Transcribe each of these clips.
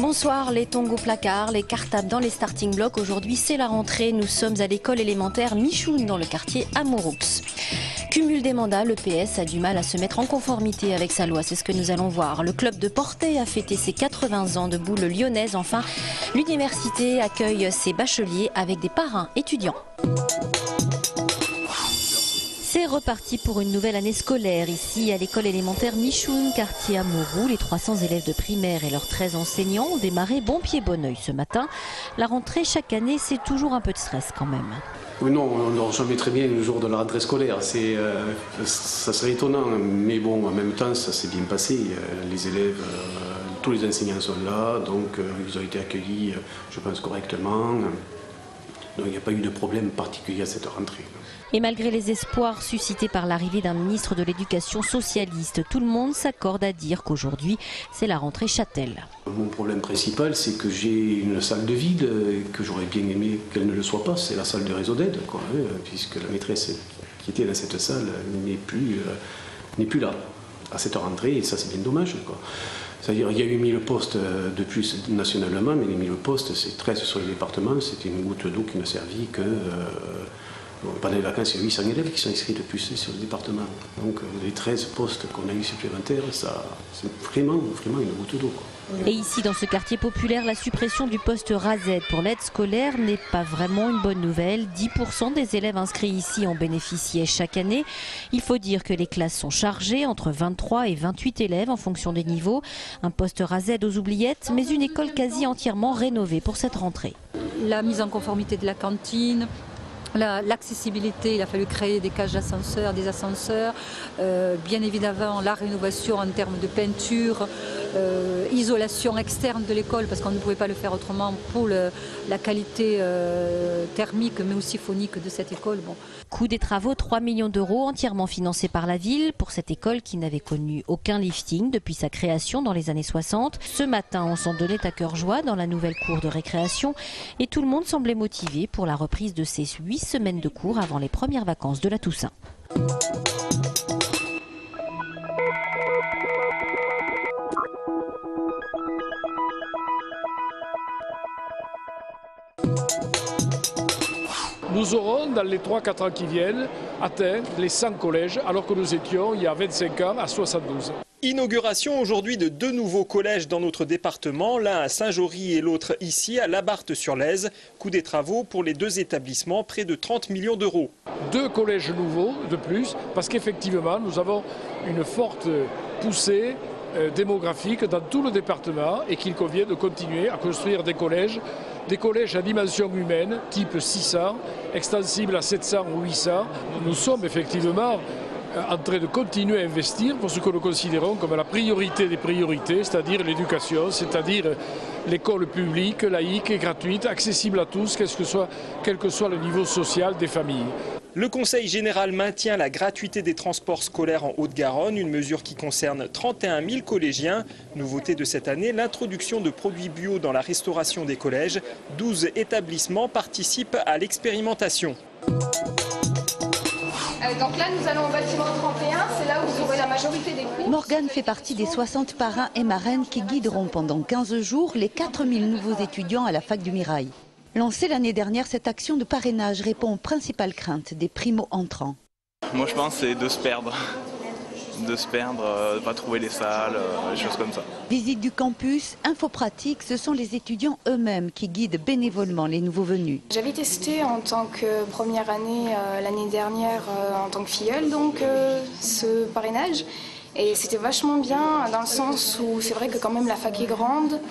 Bonsoir, les tongs au placard, les cartables dans les starting blocks. Aujourd'hui, c'est la rentrée. Nous sommes à l'école élémentaire Michoun dans le quartier Amouroux. Cumul des mandats, le PS a du mal à se mettre en conformité avec sa loi. C'est ce que nous allons voir. Le club de Portet a fêté ses 80 ans de boule lyonnaise. Enfin, l'université accueille ses bacheliers avec des parrains étudiants. C'est reparti pour une nouvelle année scolaire ici à l'école élémentaire Michoun, quartier Amouroux. Les 300 élèves de primaire et leurs 13 enseignants ont démarré bon pied bon oeil ce matin. La rentrée chaque année, c'est toujours un peu de stress quand même. Oui, non, on ne dort jamais très bien le jour de la rentrée scolaire. Ça serait étonnant, mais bon, en même temps, ça s'est bien passé. Les élèves, tous les enseignants sont là, donc ils ont été accueillis, je pense, correctement. Donc il n'y a pas eu de problème particulier à cette rentrée. Et malgré les espoirs suscités par l'arrivée d'un ministre de l'Éducation socialiste, tout le monde s'accorde à dire qu'aujourd'hui, c'est la rentrée Châtel. Mon problème principal, c'est que j'ai une salle de vide, que j'aurais bien aimé qu'elle ne le soit pas. C'est la salle de réseau d'aide, puisque la maîtresse qui était dans cette salle n'est plus là à cette rentrée, et ça c'est bien dommage. C'est-à-dire qu'il y a eu 1000 postes de plus nationalement, mais les 1000 postes, c'est 13 sur les départements, c'était une goutte d'eau qui ne servit que... pendant les vacances, il y a 800 élèves qui sont inscrits de plus sur le département. Donc les 13 postes qu'on a eu supplémentaires, c'est vraiment une goutte d'eau. Et ici, dans ce quartier populaire, la suppression du poste RASED pour l'aide scolaire n'est pas vraiment une bonne nouvelle. 10% des élèves inscrits ici en bénéficiaient chaque année. Il faut dire que les classes sont chargées, entre 23 et 28 élèves en fonction des niveaux. Un poste RASED aux oubliettes, mais une école quasi entièrement rénovée pour cette rentrée. La mise en conformité de la cantine, l'accessibilité, il a fallu créer des cages d'ascenseurs, des ascenseurs, bien évidemment la rénovation en termes de peinture, isolation externe de l'école parce qu'on ne pouvait pas le faire autrement pour la qualité thermique mais aussi phonique de cette école. Bon. Coût des travaux, 3 millions d'euros entièrement financés par la ville pour cette école qui n'avait connu aucun lifting depuis sa création dans les années 60. Ce matin, on s'en donnait à cœur joie dans la nouvelle cour de récréation et tout le monde semblait motivé pour la reprise de ces 8 semaines de cours avant les premières vacances de la Toussaint. Nous aurons, dans les 3-4 ans qui viennent, atteint les 100 collèges, alors que nous étions, il y a 25 ans, à 72. Inauguration aujourd'hui de 2 nouveaux collèges dans notre département, l'un à Saint-Jory et l'autre ici à Labarthe-sur-Lèze. Coût des travaux pour les 2 établissements, près de 30 millions d'euros. 2 collèges nouveaux de plus, parce qu'effectivement, nous avons une forte poussée démographique dans tout le département et qu'il convient de continuer à construire des collèges à dimension humaine, type 600, extensibles à 700 ou 800. Nous sommes effectivement en train de continuer à investir pour ce que nous considérons comme la priorité des priorités, c'est-à-dire l'éducation, c'est-à-dire l'école publique, laïque et gratuite, accessible à tous, quel que soit le niveau social des familles. Le Conseil général maintient la gratuité des transports scolaires en Haute-Garonne, une mesure qui concerne 31 000 collégiens. Nouveauté de cette année, l'introduction de produits bio dans la restauration des collèges. 12 établissements participent à l'expérimentation. Donc là, nous allons au bâtiment 31, c'est là où vous aurez la majorité des cours. Morgane fait partie des 60 parrains et marraines qui guideront pendant 15 jours les 4000 nouveaux étudiants à la fac du Mirail. Lancée l'année dernière, cette action de parrainage répond aux principales craintes des primo-entrants. Moi je pense que c'est de se perdre, pas trouver les salles, des choses comme ça. Visite du campus, infos pratiques, ce sont les étudiants eux-mêmes qui guident bénévolement les nouveaux venus. J'avais testé en tant que première année l'année dernière en tant que filleule, donc ce parrainage. Et c'était vachement bien dans le sens où c'est vrai que quand même la fac est grande,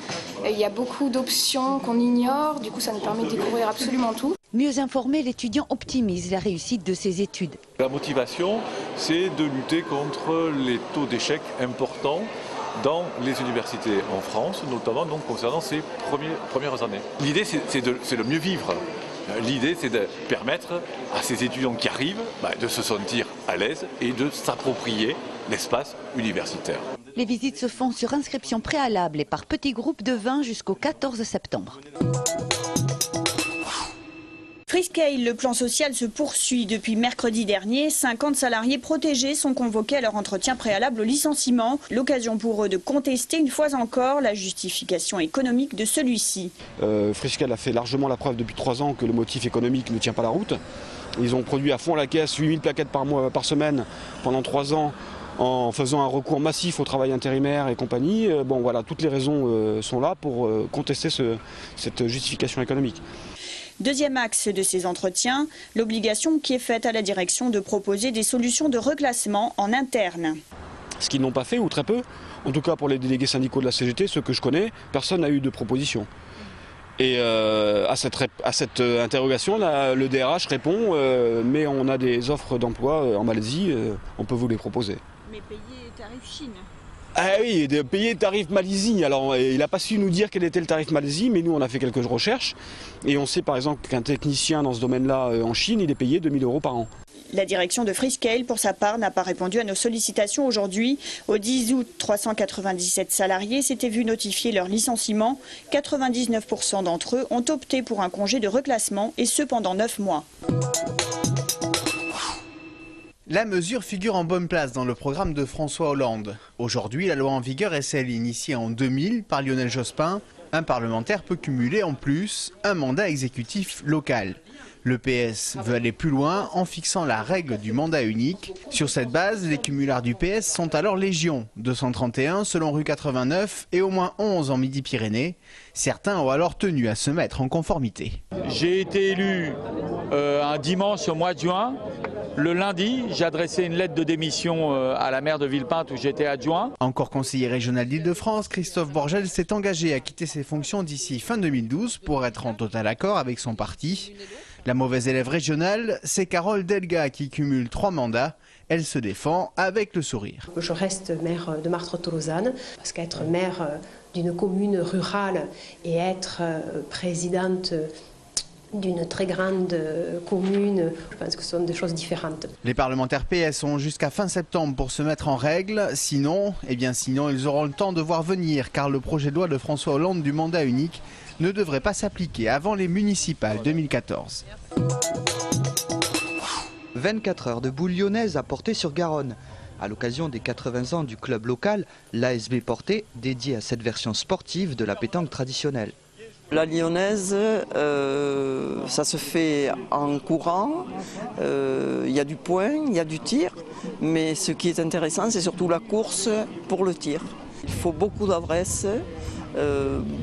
il y a beaucoup d'options qu'on ignore, du coup ça nous permet de découvrir absolument tout. Mieux informé, l'étudiant optimise la réussite de ses études. La motivation, c'est de lutter contre les taux d'échec importants dans les universités en France, notamment donc concernant ces premières années. L'idée, c'est de mieux vivre. L'idée, c'est de permettre à ces étudiants qui arrivent de se sentir à l'aise et de s'approprier l'espace universitaire. Les visites se font sur inscription préalable et par petits groupes de 20 jusqu'au 14 septembre. Freescale, le plan social se poursuit. Depuis mercredi dernier, 50 salariés protégés sont convoqués à leur entretien préalable au licenciement. L'occasion pour eux de contester une fois encore la justification économique de celui-ci. Freescale a fait largement la preuve depuis 3 ans que le motif économique ne tient pas la route. Ils ont produit à fond la caisse 8000 plaquettes par semaine pendant 3 ans en faisant un recours massif au travail intérimaire et compagnie. Bon voilà, toutes les raisons sont là pour contester cette justification économique. Deuxième axe de ces entretiens, l'obligation qui est faite à la direction de proposer des solutions de reclassement en interne. Ce qu'ils n'ont pas fait, ou très peu, en tout cas pour les délégués syndicaux de la CGT, ceux que je connais, personne n'a eu de proposition. Et à cette interrogation, le DRH répond mais on a des offres d'emploi en Malaisie, on peut vous les proposer. Mais payer tarif Chine. Ah oui, payer tarif Malaisie. Alors il n'a pas su nous dire quel était le tarif Malaisie, mais nous on a fait quelques recherches et on sait par exemple qu'un technicien dans ce domaine-là en Chine, il est payé 2000 € par an. La direction de Freescale, pour sa part, n'a pas répondu à nos sollicitations aujourd'hui. Au 10 août, 397 salariés s'étaient vus notifier leur licenciement. 99% d'entre eux ont opté pour un congé de reclassement et ce pendant 9 mois. La mesure figure en bonne place dans le programme de François Hollande. Aujourd'hui, la loi en vigueur est celle initiée en 2000 par Lionel Jospin. Un parlementaire peut cumuler en plus un mandat exécutif local. Le PS veut aller plus loin en fixant la règle du mandat unique. Sur cette base, les cumulards du PS sont alors légion, 231 selon rue 89 et au moins 11 en Midi-Pyrénées. Certains ont alors tenu à se mettre en conformité. J'ai été élu un dimanche au mois de juin. Le lundi, j'ai adressé une lettre de démission à la maire de Villepinte où j'étais adjoint. Encore conseiller régional d'Île-de-France, Christophe Borgel s'est engagé à quitter ses fonctions d'ici fin 2012 pour être en total accord avec son parti. La mauvaise élève régionale, c'est Carole Delga qui cumule 3 mandats. Elle se défend avec le sourire. Je reste maire de Martres-Tolosane parce qu'être maire d'une commune rurale et être présidente d'une très grande commune, je pense que ce sont des choses différentes. Les parlementaires PS ont jusqu'à fin septembre pour se mettre en règle. Sinon, ils auront le temps de voir venir car le projet de loi de François Hollande du mandat unique ne devrait pas s'appliquer avant les municipales 2014. 24 heures de boule lyonnaise à Portet-sur-Garonne. À l'occasion des 80 ans du club local, l'ASB Portet, dédié à cette version sportive de la pétanque traditionnelle. La lyonnaise, ça se fait en courant, il y a du point, il y a du tir, mais ce qui est intéressant, c'est surtout la course pour le tir. Il faut beaucoup d'adresse,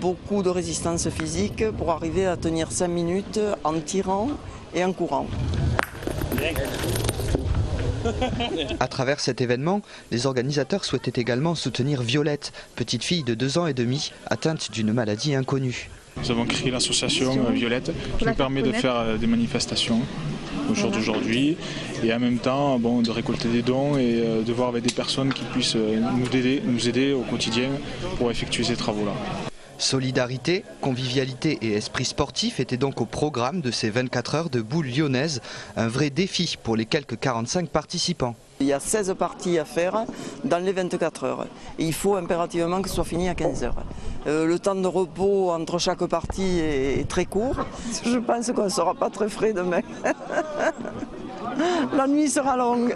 beaucoup de résistance physique pour arriver à tenir 5 minutes en tirant et en courant. À travers cet événement, les organisateurs souhaitaient également soutenir Violette, petite fille de 2 ans et demi, atteinte d'une maladie inconnue. Nous avons créé l'association Violette qui nous permet de faire des manifestations au jour d'aujourd'hui et en même temps de récolter des dons et de voir avec des personnes qui puissent nous aider au quotidien pour effectuer ces travaux-là. Solidarité, convivialité et esprit sportif étaient donc au programme de ces 24 heures de boule lyonnaise, un vrai défi pour les quelques 45 participants. Il y a 16 parties à faire dans les 24 heures et il faut impérativement que ce soit fini à 15 heures. Le temps de repos entre chaque partie est très court. Je pense qu'on ne sera pas très frais demain. La nuit sera longue.